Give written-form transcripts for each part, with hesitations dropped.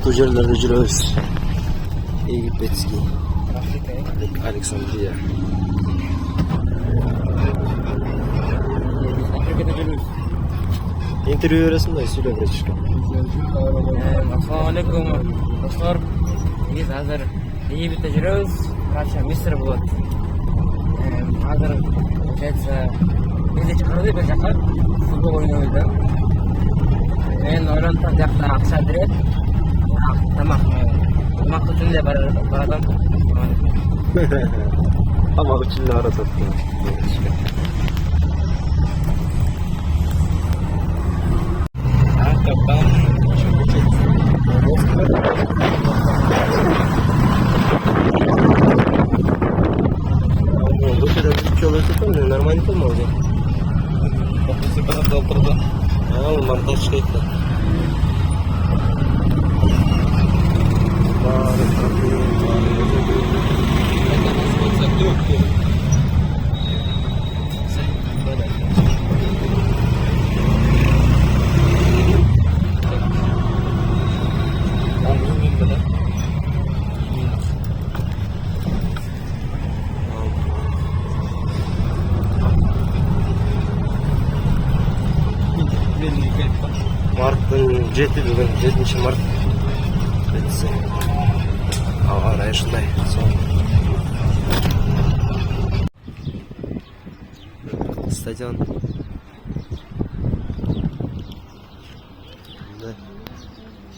ушул жерлерде жүрөбүз. Египетский, Александрия. Интервью бересиң да, сүйлөп беречишке. Assalamu alaikum. Dostlar, biz hazır Египетте жүрөбүз. Russia Misr болот. Hazır получается bizde чакырды бир жака футбол ойнойбуз. Мен ойлонсам жакта акча берет. Тамак үчүн эле баратам. Тамак үчүн эле баратат. Нормально помог. После подал труда. Он монтаж какой-то. Марттың 7 бүгін 7 март бітсі ауа райы шындай стадион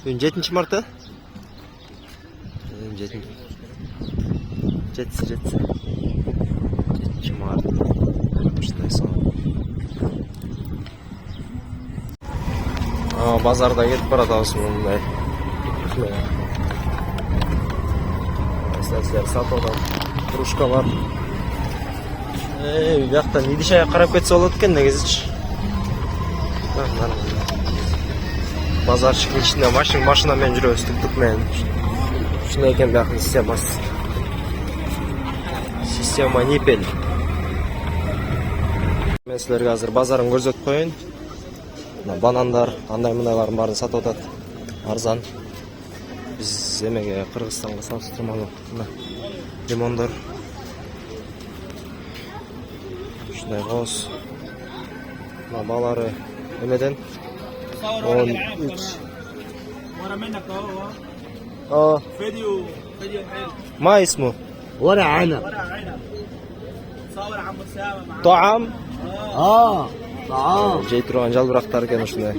бүгін 7 март 7 март шындай сон базарда кетіп баратабыз мындай нәрселер сатылған кружка бар. Бияқтан идишая қарап кетсе болот экен негизичи. Базарчыктын ичинде машинамен жүрөбүз, тук менен. Ушундай экен бияктын системасы. Система нипель. Мен силерге азыр базарын көрсөтүп коеюн. Банандар, андай мындайлардын баарын сатып атат. Арзан. Биз эмеге Кыргызстанга салыштырмалуу. Лимондар. Ушундай коз. Балары эмеден 13. ما اسمه؟ ورق عنب. طعام؟ طعام. Жей турган жалбырактар экен ушундай.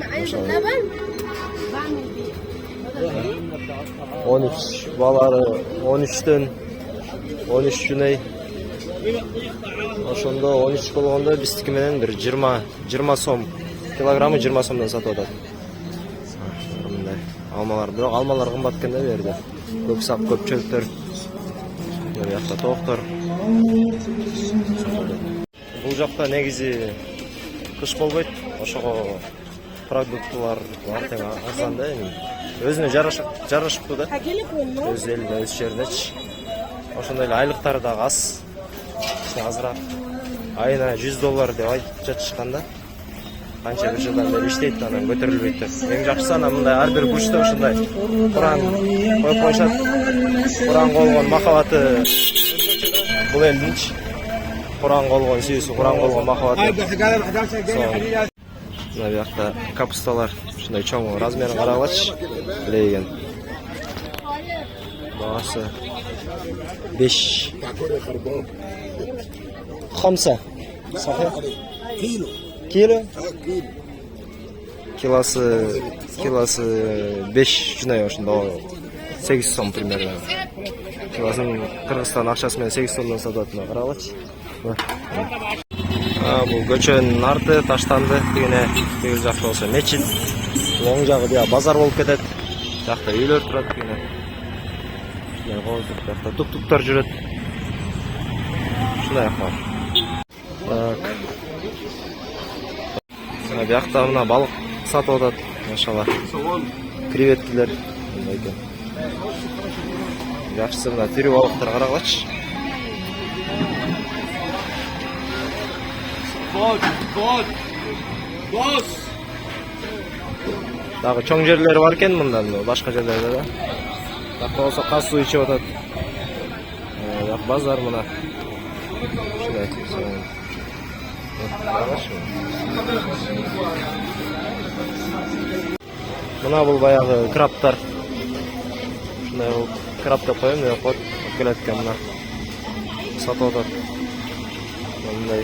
13 балары 13төн 13 жунай. Ошондо 13 болгондо биздики менен бир 20 сом. Килограммы 20 сомдон сатып атат. Мындай алмалар, бирок алмалар кымбат экен да бу жерде. Көп сап, көп чөлтөр. Бул жакта токтор. Бул жакта негизи кыш болбойт. Ошого продуктылар бар тең арзан да эми. Өзүнө жарашыптуу да. Өз элинде, өз жериндечи. Ошондой эле айлыктары да аз. Азыраак. Айына $100 деп айтып жатышкан да. Канча бир жылдан бери иштейт, анан көтөрүлбөйт деп. Эң жакшысы ана мындай ар бир бурчта ушундай Куран коюп коюшат. Куранга болгон махабаты бул элдинчи. Куранга болгон сүйүүсү, Куранга болгон махабаты. Мына бuyakta капусталар ушундай чоң размерин карагылачы. Лейген. Багасы 5. 5. صحيح؟ Kilo? Kilosu 5 жунай ошондо 8 сом примерно. Килосын Кыргызстан акчасы менен 8 сомдон сататына карагылачы. Бул көчөнүн арты таштанды. Тигил жакта болсо мечит. Оң жагы бия базар болуп кетет. Жакта үйлөр турат кийине. Жакта тук-туктар жүрөт. Ушундай акыбар. Так. Бияқта мына балық сатып атат, машалла. Креветкилер. Жакшысы мына тири балыктар карагылачы. Дагы чоң жерлери бар экен мындан, башка жерлерде да. Жакта болсо каз суу ичип атат. Жак базар мына. Ушундай. Мына бул баягы крабтар. Ушундай бул краб деп коем, деп коет. Келет экен мына. Сатып атат. Мындай.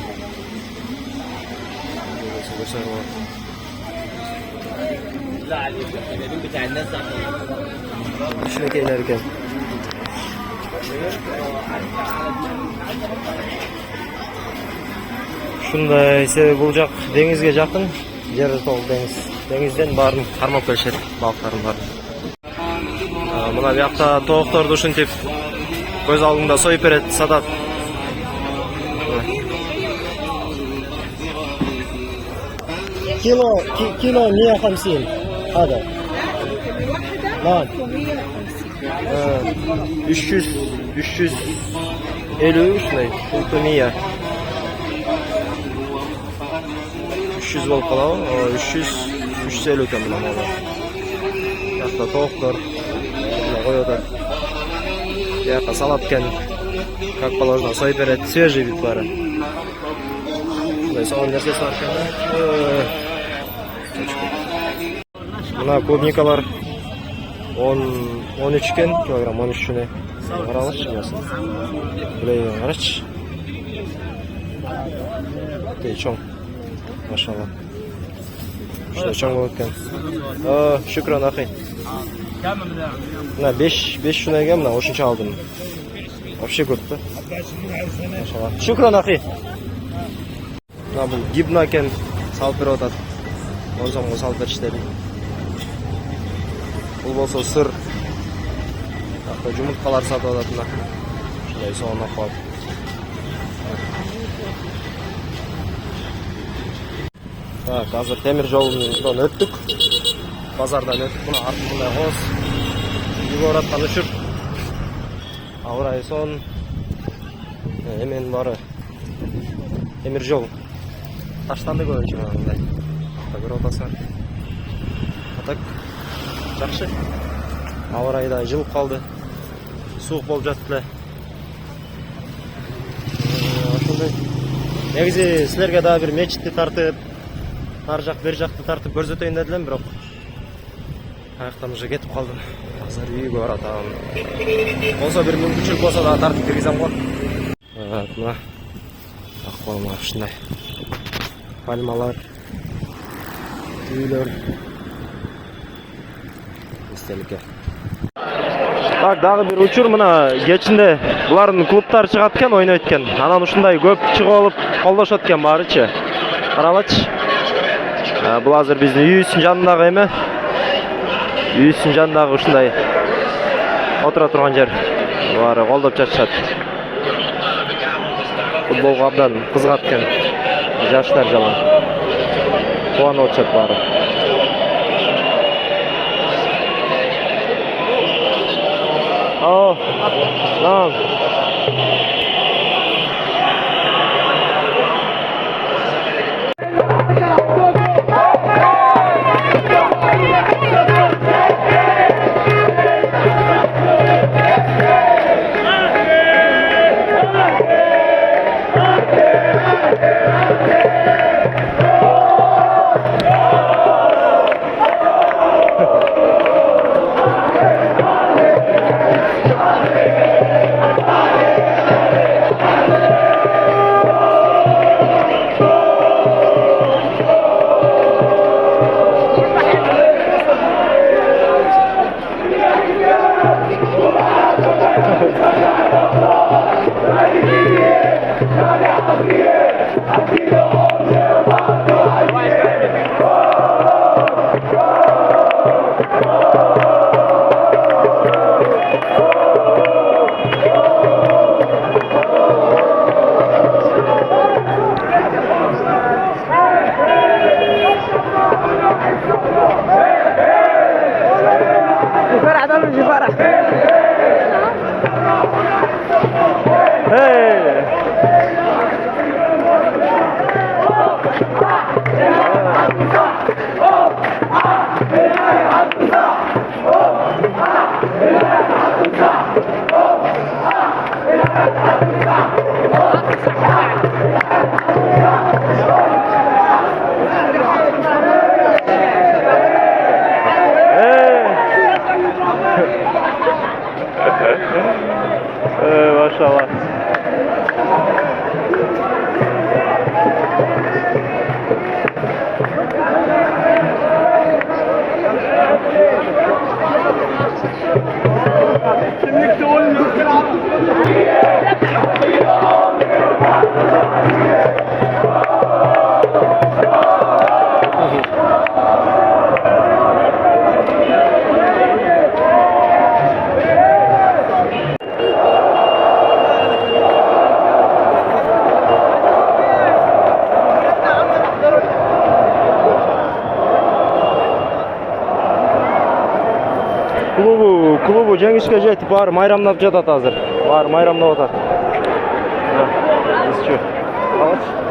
Şundakiler ekan. Shunday, себеби бул жак деңизге жакын, жери толук деңиз. Деңизден баарын кармап келишет, балыктардын баарын. Мына бuyakta тоокторду ушинтип көз алдыңда союп берет, сатат. كيلو 150 هذا. نعم. 350 шундай. 100. 300 болуп калабы? 350 экен мына малы. Жакта тооктор коюп атат. Жакта салат экен. Как положено, союп берет, свежий бүт баары. Мындай салган нерсеси бар экен. Мына клубникалар 13 кен, килограмм 13 чүне. Каралычы мясын. Билейин, карачы. Тей чоң. Машалла. Ушундай чоң болот экен. Шүкран ахи. Мына 5 чүнеге мына ошончо алдым. Вообще көп да. Машалла. Шүкран ахи. Мына бул гибна экен, салып берип атат. 10 сомго салып беришти. Бул болсо сыр. Жакта жумурткалар сатып атат мына. Ушундай сонун акыбат. Так, азыр темир жолунан өттүк. Базардан өттүк. Мына артында коз. Үйгө бараткан учур. Абырай сон. Эмен бары. Темир жол. Таштанды көбүнчө мындай. Көрүп атасыңар. Так. Жакшы. Аба ырайда жылып калды. Суук болуп жатты эле. Ошондой. Негизи силерге дагы бир мечитти тартып, ар жак бер жакты тартып көрсөтөйүн дедим, бирок аяктан уже кетип калдым. Азыр үйгө баратам. Болсо бир мүмкүнчүлүк болсо дагы тартып киргизем го. Мына акыбалма ушундай. Пальмалар, үйлөр. Истеликке. Так, дагы бир учур мына кечинде булардын клубтары чыгат экен, ойнойт экен. Анан ушундай көп чыгып алып колдошот экен баарычы. Каралачы. Бул азыр биздин үйүбүздүн жанындагы эме. Үйүбүздүн жанындагы ушундай отура турган жер. Баары колдоп жатышат. Футболго абдан кызыгат экен. Жаштар жаман. Кубанып атышат баары. Tamam. Hey! Maşallah. Klubu жеңишке жетип баары майрамдап жатат азыр. Баары майрамдап атат. Изчу. Алачы.